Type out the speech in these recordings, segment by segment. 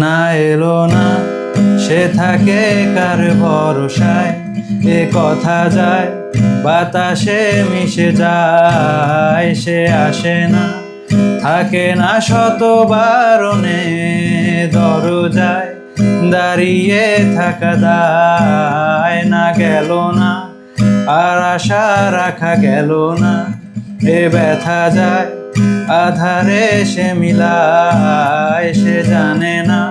না এলো না, সে থাকে কার ভরসায়। এ কথা যায় বাতাসে মিশে যায়, সে আসে না, থাকে না শত বারণে। দরজায় দাঁড়িয়ে থাকা দায়, না গেল না আর আশা রাখা গেল না। এ ব্যথা যায় আধারে সে মিলায়, সে জানে না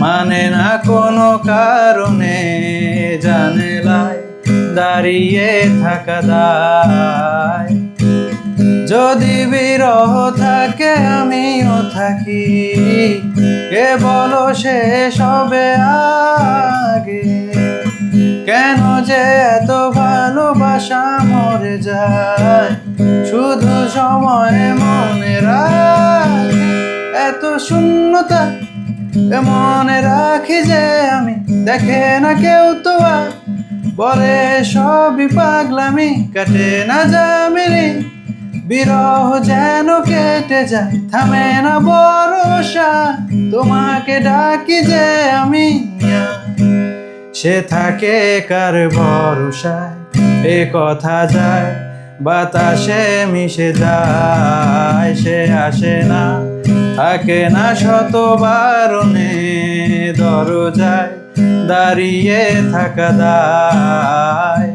মানে না কোনো কারণে। জানেলায় দাঁড়িয়ে থাকা দায়। যদি বিরহ থাকে আমিও থাকি, কে বলো শেষ হবে আগে? কেন যে এত ভালোবাসা মরে যায়, শুধু সময় মনে রাখে। এত শূন্যতা মনে রাখি যে আমি, দেখে না কেউ তো আর। বলে সবই পাগলামি, কাটে না যামিনী। বিরহ যেন কেটে যায়, থামে না ভরসা। তোমাকে ডাকি যে আমি, সে থাকে কার ভরসায়। এ কথা যায় বাতাসে মিশে যায়, সে আসে না, থাকে না শত বারণে। দরজায় দাঁড়িয়ে থাকা দায়।